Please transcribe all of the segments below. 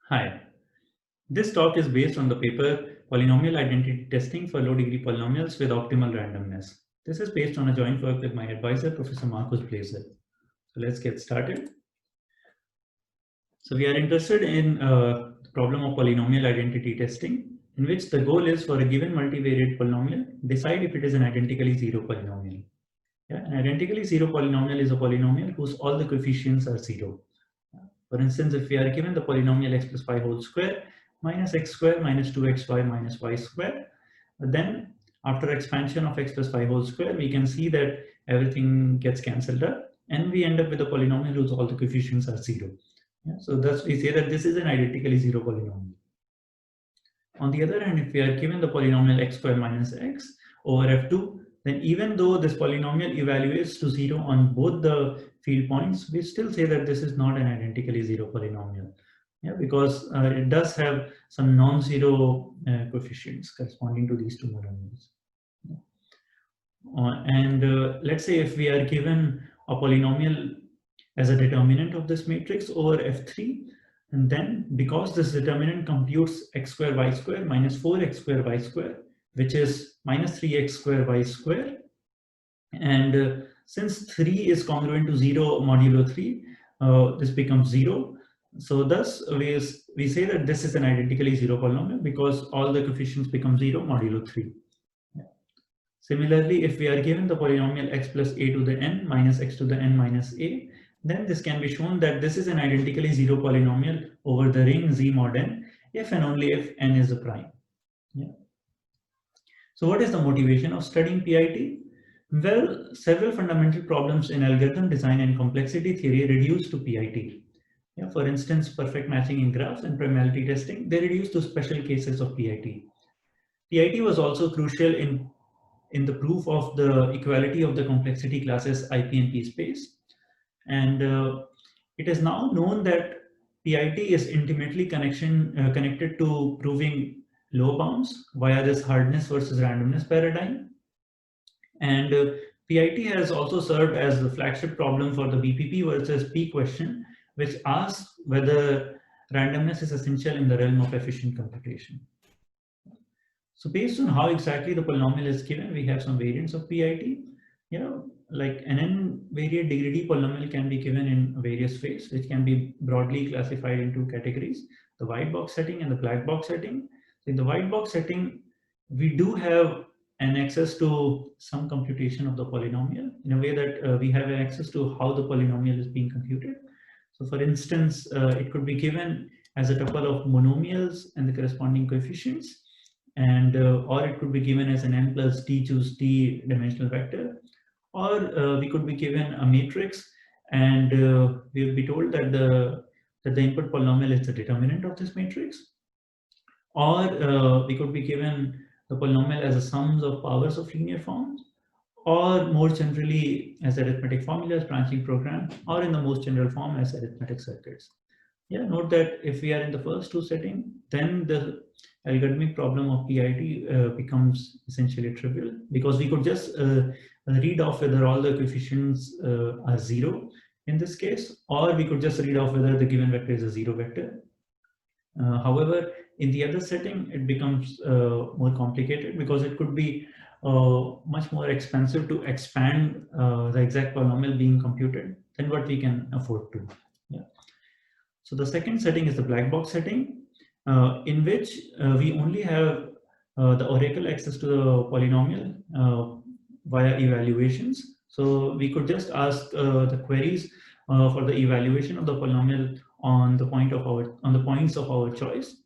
Hi, this talk is based on the paper Polynomial Identity Testing for Low-Degree Polynomials with Optimal Randomness. This is based on a joint work with my advisor, Professor Marcus Blazer. So let's get started. So we are interested in the problem of polynomial identity testing, in which the goal is for a given multivariate polynomial, decide if it is an identically zero polynomial. Yeah, an identically zero polynomial is a polynomial whose all the coefficients are zero. For instance, if we are given the polynomial x plus 5 whole square minus x square minus 2xy minus y square, then after expansion of x plus 5 whole square, we can see that everything gets cancelled up and we end up with a polynomial whose all the coefficients are zero. Yeah, so thus we say that this is an identically zero polynomial. On the other hand, if we are given the polynomial x square minus x over f2, then even though this polynomial evaluates to zero on both the field points, we still say that this is not an identically zero polynomial. Yeah, because it does have some non-zero coefficients corresponding to these two monomials. Let's say if we are given a polynomial as a determinant of this matrix over f3, and then because this determinant computes x square y square minus 4x square y square, which is minus 3x square y square, and since 3 is congruent to 0 modulo 3, this becomes 0. So thus we say that this is an identically zero polynomial because all the coefficients become 0 modulo 3. Similarly, if we are given the polynomial x plus a to the n minus x to the n minus a, then this can be shown that this is an identically zero polynomial over the ring Z mod n if and only if n is a prime. Yeah. So what is the motivation of studying PIT? Well, several fundamental problems in algorithm design and complexity theory reduce to PIT. Yeah, for instance, perfect matching in graphs and primality testing, they reduce to special cases of PIT. PIT was also crucial in the proof of the equality of the complexity classes IP and P space. And it is now known that PIT is intimately connected to proving low bounds via this hardness versus randomness paradigm. And PIT has also served as the flagship problem for the BPP versus P question, which asks whether randomness is essential in the realm of efficient computation. So based on how exactly the polynomial is given, we have some variants of PIT. You know, like an n-variate degree D polynomial can be given in various ways, which can be broadly classified in two categories: the white box setting and the black box setting. So in the white box setting, we do have an access to some computation of the polynomial in a way that we have access to how the polynomial is being computed. So for instance, it could be given as a tuple of monomials and the corresponding coefficients, and or it could be given as an n plus t choose t dimensional vector, or we could be given a matrix and we will be told that the input polynomial is the determinant of this matrix, or we could be given the polynomial as a sums of powers of linear forms, or more generally as arithmetic formulas, branching program, or in the most general form as arithmetic circuits. Yeah, note that if we are in the first two setting, then the algorithmic problem of PIT becomes essentially trivial, because we could just read off whether all the coefficients are zero in this case, or we could just read off whether the given vector is a zero vector. However, in the other setting, it becomes more complicated because it could be much more expensive to expand the exact polynomial being computed than what we can afford to. Yeah. So the second setting is the black box setting, in which we only have the oracle access to the polynomial via evaluations. So we could just ask the queries for the evaluation of the polynomial on the points of our choice.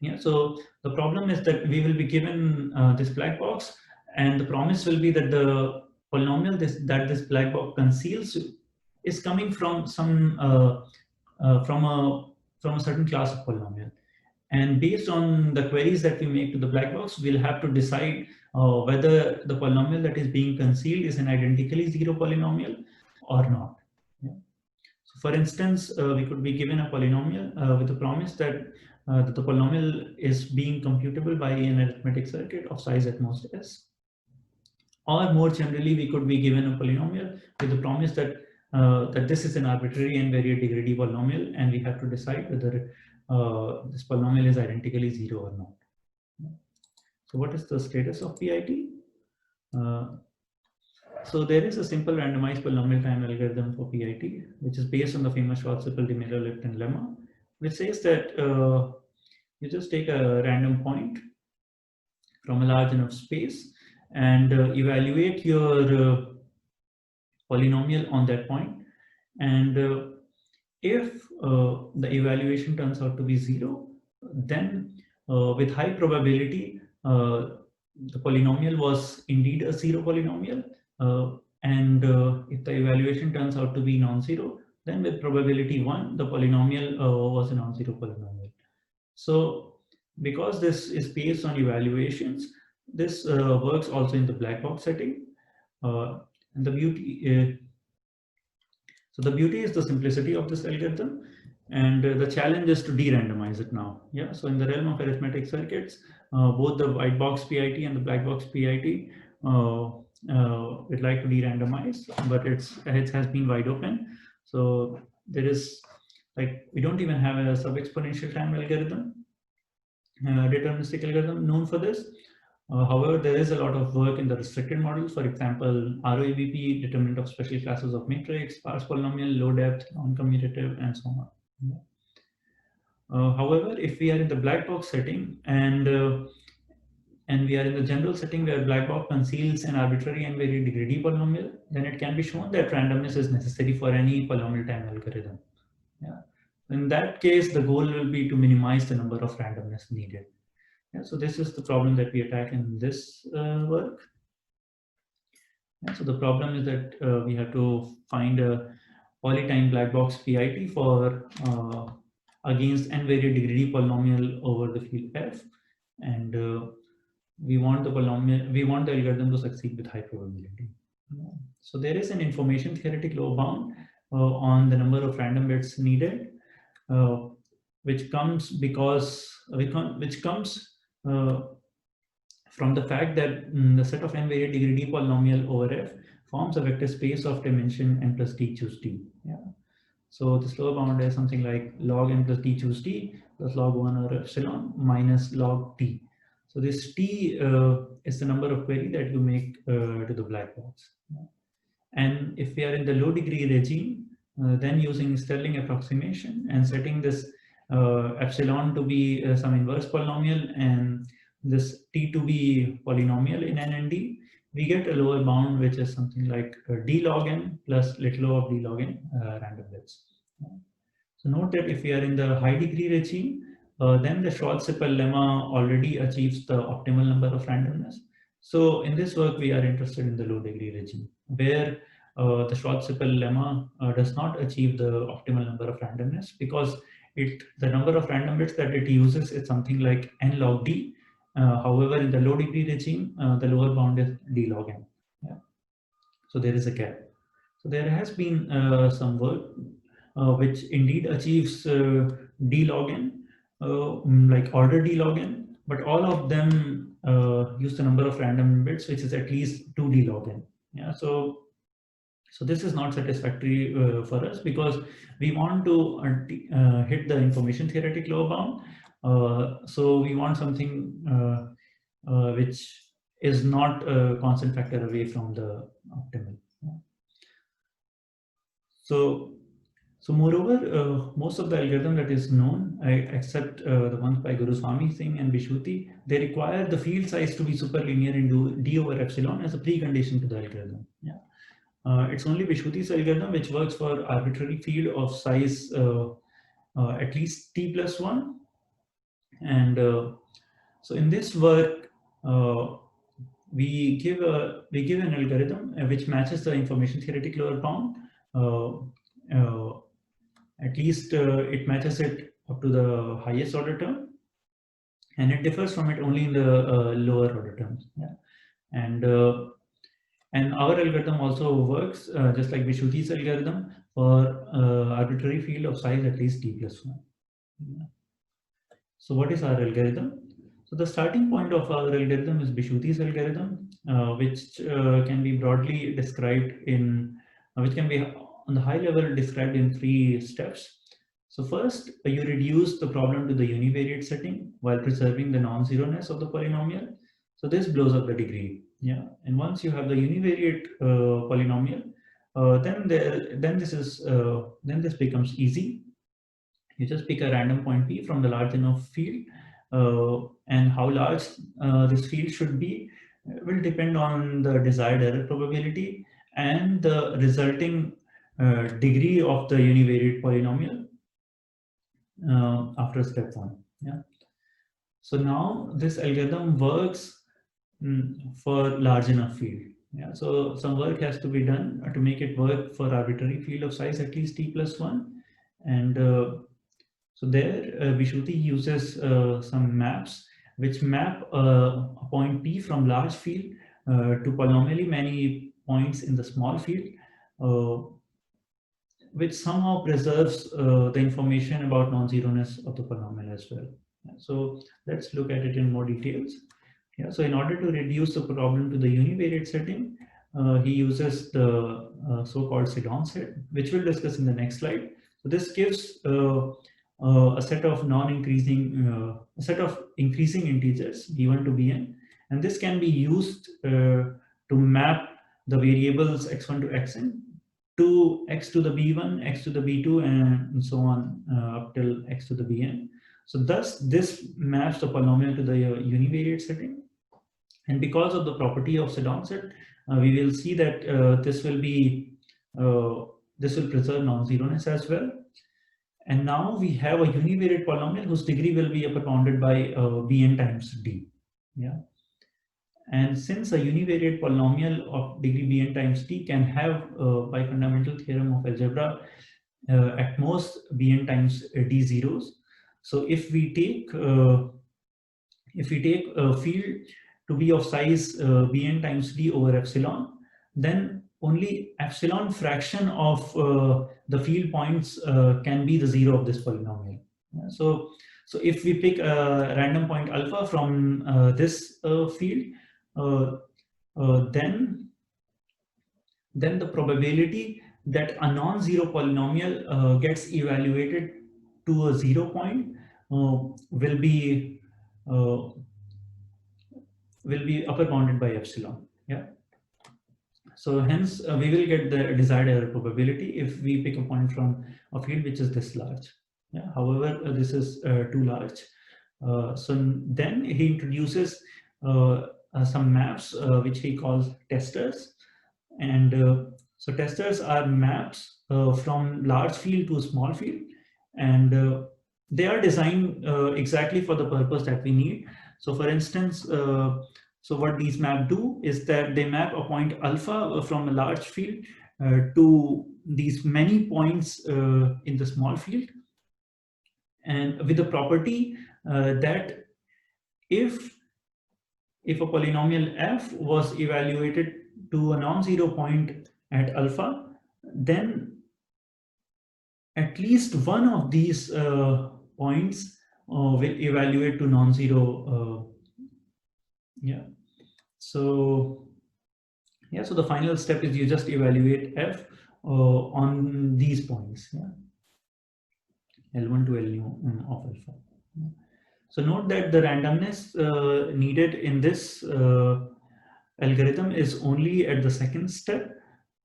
Yeah, so the problem is that we will be given this black box, and the promise will be that the polynomial that this black box conceals is coming from some from a certain class of polynomial. And based on the queries that we make to the black box, we'll have to decide whether the polynomial that is being concealed is an identically zero polynomial or not. Yeah. So for instance, we could be given a polynomial with the promise that the polynomial is being computable by an arithmetic circuit of size at most s. Or more generally, we could be given a polynomial with the promise that that this is an arbitrary and varied degree polynomial, and we have to decide whether this polynomial is identically 0 or not. So what is the status of PIT? So there is a simple randomized polynomial time algorithm for PIT, which is based on the famous Schwarz-Zippel Miller-Lipton lemma, which says that you just take a random point from a large enough space and evaluate your polynomial on that point. And if the evaluation turns out to be 0, then with high probability, the polynomial was indeed a 0 polynomial. And if the evaluation turns out to be non-zero, then with probability 1, the polynomial was a non-zero polynomial. So because this is based on evaluations, this works also in the black box setting. And the beauty so the beauty is the simplicity of this algorithm, and the challenge is to de-randomize it now. Yeah. So in the realm of arithmetic circuits, both the white box PIT and the black box PIT we'd like to de-randomize, but it has been wide open. So there is we don't even have a sub-exponential time algorithm, deterministic algorithm known for this. However, there is a lot of work in the restricted models. For example, ROABP, determinant of special classes of matrix, sparse polynomial, low depth, non-commutative, and so on. However, if we are in the black box setting and we are in the general setting where black box conceals an arbitrary and very degree polynomial, then it can be shown that randomness is necessary for any polynomial time algorithm. Yeah. In that case, the goal will be to minimize the number of randomness needed. Yeah, so this is the problem that we attack in this work. Yeah, so the problem is that we have to find a polytime black box PIT for against n varied degree polynomial over the field F, and we want the algorithm to succeed with high probability. So there is an information theoretic lower bound on the number of random bits needed, which comes from the fact that the set of n varied degree polynomial over F forms a vector space of dimension n plus t choose t. Yeah. So this lower bound is something like log n plus t choose t plus log 1 or epsilon minus log t. So this t is the number of query that you make to the black box. Yeah. And if we are in the low degree regime, then using Stirling approximation and setting this epsilon to be some inverse polynomial and this t to be polynomial in n and d, we get a lower bound which is something like d log n plus little o of d log n random bits. So note that if we are in the high degree regime, then the Schwarz-Zippel lemma already achieves the optimal number of randomness. So in this work, we are interested in the low degree regime, where the Schwarz-Zippel lemma does not achieve the optimal number of randomness because the number of random bits that it uses is something like n log d. However, in the low degree regime, the lower bound is d log n. Yeah. So there is a gap. So there has been some work which indeed achieves d log n, like order d log n, but all of them use the number of random bits, which is at least 2d log n. Yeah, so this is not satisfactory for us because we want to hit the information theoretic lower bound. So we want something which is not a constant factor away from the optimal. Yeah. So moreover, most of the algorithm that is known, except the ones by Guruswamy Singh and Vishuti, they require the field size to be superlinear in d over epsilon as a precondition to the algorithm. Yeah. It's only Vishuti's algorithm which works for arbitrary field of size at least t plus 1. And so in this work, we give an algorithm which matches the information theoretic lower bound. At least it matches it up to the highest order term, and it differs from it only in the lower order terms. Yeah. And our algorithm also works just like Vishuti's algorithm for arbitrary field of size at least t plus 1. Yeah. So what is our algorithm? So the starting point of our algorithm is Vishuti's algorithm, which can be broadly described in, which can be on the high level described in 3 steps. So first, you reduce the problem to the univariate setting while preserving the non-zero-ness of the polynomial. So this blows up the degree. Yeah, and once you have the univariate polynomial, then this becomes easy. You just pick a random point p from the large enough field, and how large this field should be will depend on the desired error probability and the resulting degree of the univariate polynomial after step 1. Yeah. So now this algorithm works for large enough field. Yeah. So some work has to be done to make it work for arbitrary field of size at least t plus 1. And so there Vishruti uses some maps which map a point p from large field to polynomially many points in the small field, which somehow preserves the information about non-zero-ness of the polynomial as well. So let's look at it in more details. Yeah, so in order to reduce the problem to the univariate setting, he uses the so-called Sidon set, which we'll discuss in the next slide. So this gives a set of a set of increasing integers b1 to bn, and this can be used to map the variables x1 to xn to x to the b1, x to the b2, and so on up till x to the bn. So thus this maps the polynomial to the univariate setting. And because of the property of Sidon set, we will see that this will preserve non-zero-ness as well. And now we have a univariate polynomial whose degree will be upper bounded by bn times d. Yeah. And since a univariate polynomial of degree bn times d can have, by fundamental theorem of algebra, at most bn times d zeros. So if we take a field to be of size bn times d over epsilon, then only epsilon fraction of the field points can be the zero of this polynomial. Yeah, so if we pick a random point alpha from this field, then the probability that a non-zero polynomial gets evaluated to a 0 point will be upper bounded by epsilon. Yeah. So hence we will get the desired error probability if we pick a point from a field which is this large. Yeah. However, this is too large. So then he introduces some maps which he calls testers, and so testers are maps from large field to a small field, and they are designed exactly for the purpose that we need. So for instance, so what these maps do is that they map a point alpha from a large field to these many points in the small field, and with the property that if a polynomial f was evaluated to a non-zero point at alpha, then at least one of these points will evaluate to non-zero. Yeah. So yeah, so the final step is you just evaluate f on these points. Yeah. L1 to L of alpha. Yeah. So note that the randomness needed in this algorithm is only at the second step.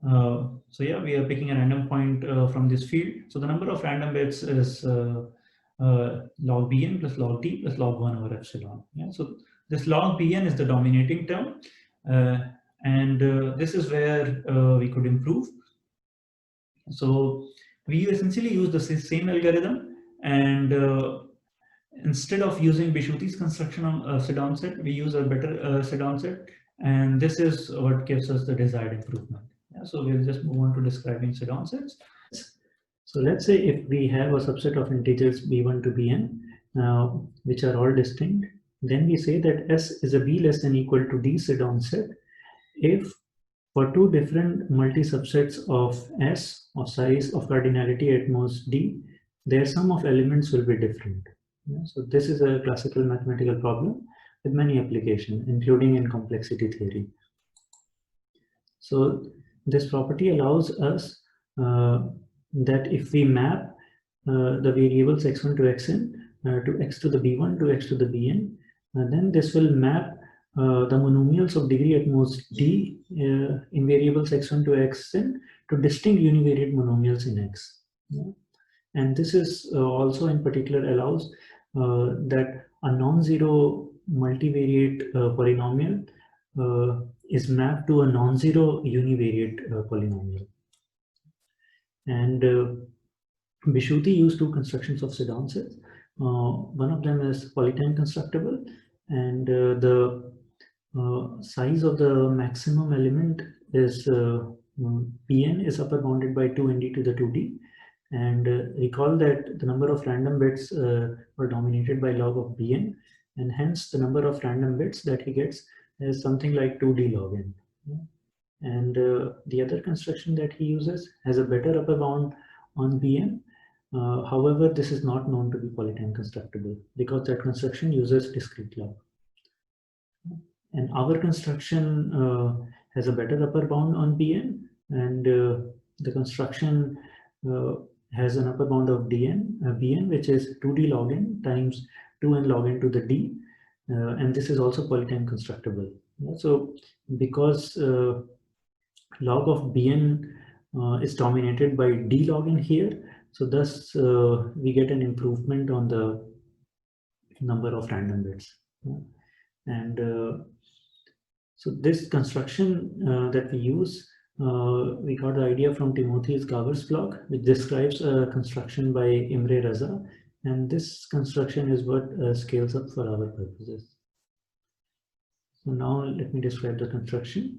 So yeah, we are picking a random point from this field. So the number of random bits is log bn plus log t plus log 1 over epsilon. Yeah, so this log bn is the dominating term, and this is where we could improve. So we essentially use the same algorithm, and instead of using Bishruti's construction of Sidon set, we use a better Sidon set, and this is what gives us the desired improvement. Yeah, so we'll just move on to describing Sidon sets. So let's say if we have a subset of integers b1 to bn, which are all distinct, then we say that S is a b less than equal to d Sidon set if for two different multi-subsets of S of size of cardinality at most d, their sum of elements will be different. Yeah, so this is a classical mathematical problem with many applications, including in complexity theory. So this property allows us that if we map the variables x1 to xn to x to the b1 to x to the bn, then this will map the monomials of degree at most d in variables x1 to xn to distinct univariate monomials in x. Yeah. And this is also in particular allows that a non-zero multivariate polynomial is mapped to a non-zero univariate polynomial. And Bishuti used two constructions of Sedan sets. One of them is polytime constructible, and the size of the maximum element is Pn is upper bounded by 2nd to the 2d. And recall that the number of random bits were dominated by log of Bn, and hence the number of random bits that he gets is something like 2d log n. And the other construction that he uses has a better upper bound on Bn. However, this is not known to be polytime constructible because that construction uses discrete log. And our construction has a better upper bound on Bn, and the construction has an upper bound of Bn, which is 2d log n times 2n log n to the d, and this is also polytime constructible. So because log of Bn is dominated by d log n here, so thus we get an improvement on the number of random bits. And so this construction that we use, we got the idea from Timothy's Gavar's blog, which describes a construction by Imre Raza, and this construction is what scales up for our purposes. So now let me describe the construction.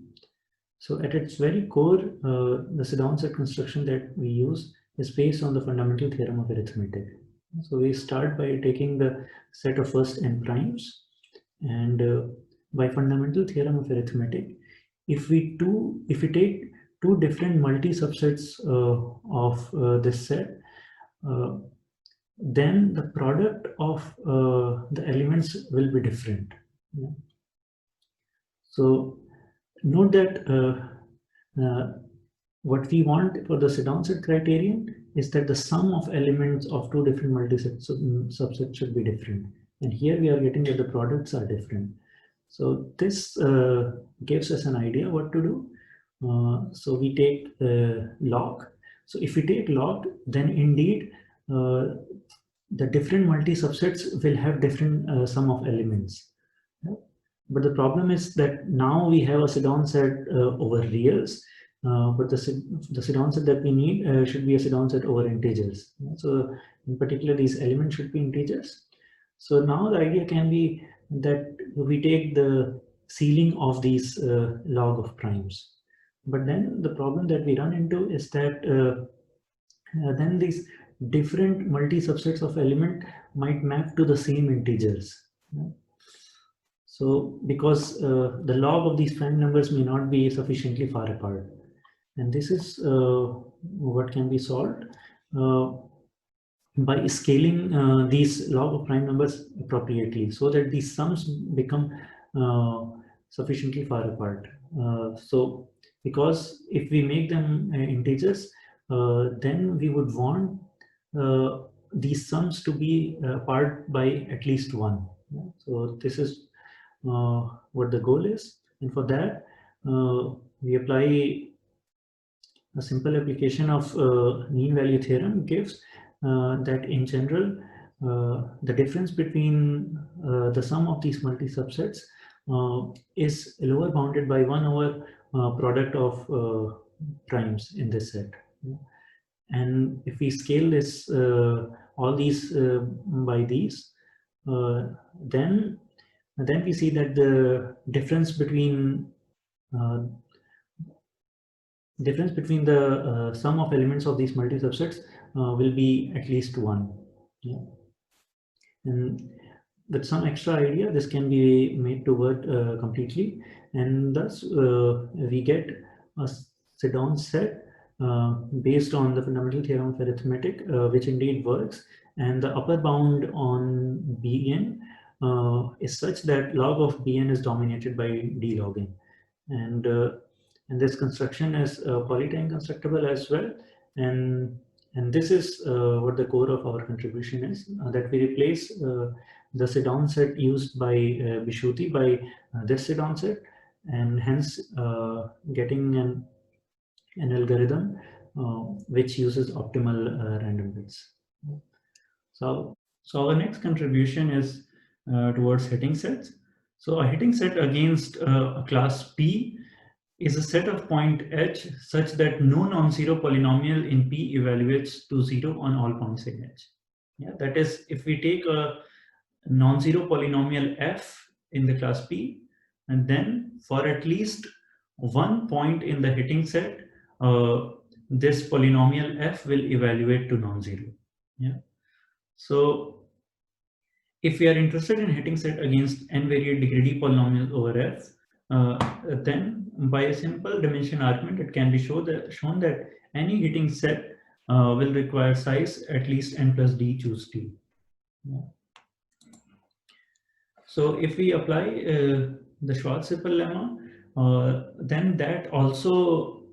So at its very core, the Sedan set construction that we use is based on the fundamental theorem of arithmetic. So we start by taking the set of first n primes, and by fundamental theorem of arithmetic, if we take two different multi-subsets of this set, then the product of the elements will be different. Yeah. So note that what we want for the Sedan set criterion is that the sum of elements of two different multi-subsets should be different. And here we are getting that the products are different. So this gives us an idea what to do. So we take log. So if we take log, then indeed the different multi-subsets will have different sum of elements. Yeah? But the problem is that now we have a Sedan set over reals, but the Sedan set that we need should be a Sedan set over integers. So in particular, these elements should be integers. So now the idea can be that we take the ceiling of these log of primes. But then the problem that we run into is that then these different multi-subsets of element might map to the same integers. So because the log of these prime numbers may not be sufficiently far apart. And this is what can be solved by scaling these log of prime numbers appropriately so that these sums become sufficiently far apart. So because if we make them integers, then we would want these sums to be apart by at least one. So this is what the goal is, and for that we apply a simple application of mean value theorem gives that in general the difference between the sum of these multi-subsets is lower bounded by 1 over product of primes in this set. And if we scale this all these by these, then we see that the difference between the sum of elements of these multi-subsets will be at least 1. Yeah. And with some extra idea, this can be made to work completely, and thus we get a Sedan set based on the fundamental theorem of arithmetic, which indeed works, and the upper bound on Bn is such that log of Bn is dominated by d log n, and this construction is polytime constructible as well, And this is what the core of our contribution is, that we replace the sit-down set used by Bishuti by this sit-down set, and hence getting an algorithm which uses optimal random bits. So our next contribution is towards hitting sets. So a hitting set against a class P is a set of point H such that no non-zero polynomial in P evaluates to 0 on all points in H. Yeah, that is, if we take a non-zero polynomial f in the class P, and then for at least one point in the hitting set, this polynomial f will evaluate to non-zero. Yeah. So if we are interested in hitting set against n-varied degree polynomial over f, then by a simple dimension argument, it can be shown that any hitting set will require size at least n plus d choose t. Yeah. So if we apply the Schwarzschild lemma, then that also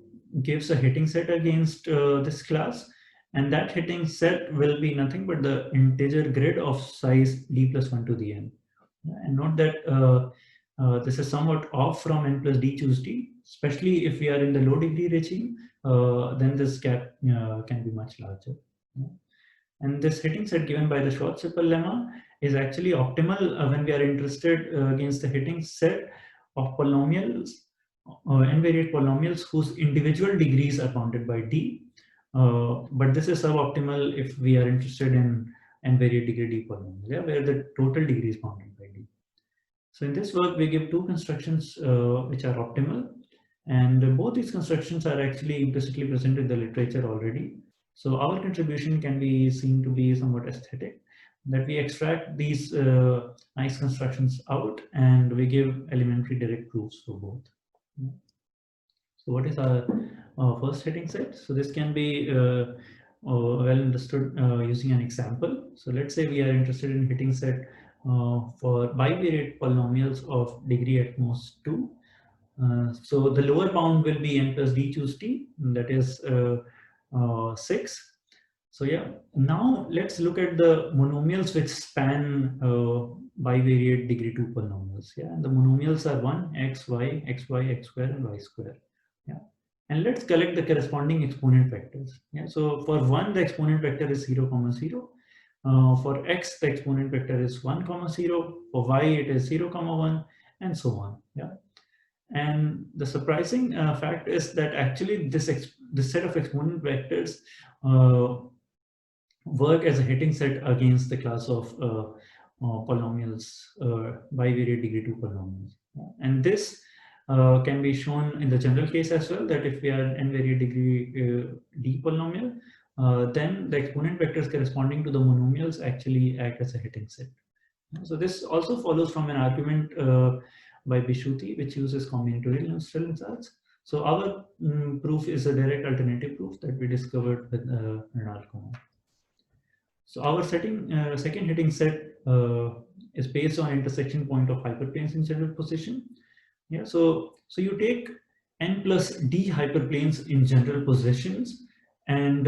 gives a hitting set against this class, and that hitting set will be nothing but the integer grid of size d plus 1 to the n. And note that this is somewhat off from n plus d choose d, especially if we are in the low degree regime, then this gap can be much larger. And this hitting set given by the Schwarzschild lemma is actually optimal when we are interested against the hitting set of polynomials, n-varied polynomials whose individual degrees are bounded by d. But this is suboptimal if we are interested in n-varied degree d polynomials, yeah, where the total degree is bounded by d. So in this work, we give two constructions which are optimal, and both these constructions are actually implicitly present in the literature already. So our contribution can be seen to be somewhat aesthetic, that we extract these nice constructions out and we give elementary direct proofs for both. So what is our first hitting set? So this can be well understood using an example. So let's say we are interested in hitting set for bivariate polynomials of degree at most 2. So the lower bound will be n plus d choose t, that is 6. So yeah, now let's look at the monomials which span bivariate degree 2 polynomials. Yeah, and the monomials are 1, x, y, x, y, x square, and y square. Yeah, and let's collect the corresponding exponent vectors. Yeah, so for 1, the exponent vector is 0, 0. For x, the exponent vector is 1, 0. For y, it is 0, 1, and so on. Yeah. And the surprising fact is that actually this set of exponent vectors work as a hitting set against the class of polynomials, bivariate degree 2 polynomials. And this can be shown in the general case as well, that if we are n-variate degree d polynomial, then the exponent vectors corresponding to the monomials actually act as a hitting set. So this also follows from an argument by Bishuti, which uses combinatorial Still results. So our proof is a direct alternative proof that we discovered with Renal Kumar. So our second hitting set is based on intersection point of hyperplanes in general position. Yeah, so you take n plus d hyperplanes in general positions, and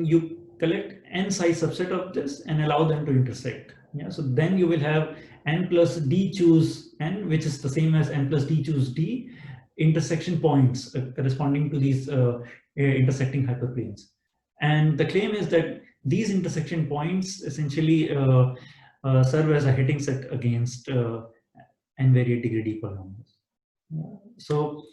you collect n size subset of this and allow them to intersect. Yeah, so then you will have n plus d choose n, which is the same as n plus d choose d intersection points corresponding to these intersecting hyperplanes. And the claim is that these intersection points essentially serve as a hitting set against n-variate degree d polynomials. Yeah. So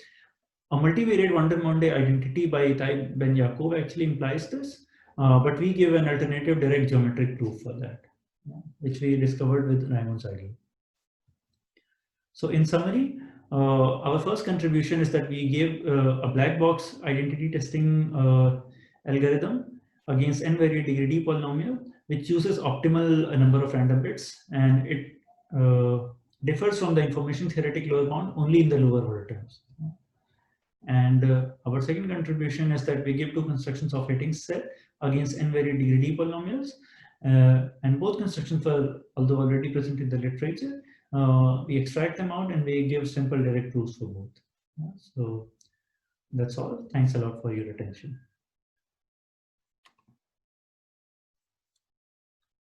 a multivariate Vandermonde identity by type Ben-Yaakov actually implies this, but we give an alternative direct geometric proof for that, which we discovered with Raimond's ideal. So in summary, our first contribution is that we gave a black box identity testing algorithm against n-variate degree d polynomial, which uses optimal number of random bits, and it differs from the information theoretic lower bound only in the lower order terms. And our second contribution is that we give two constructions of hitting set against n-variate degree d polynomials, and both constructions were, although already present in the literature, we extract them out and we give simple direct proofs for both. So That's all. Thanks a lot for your attention.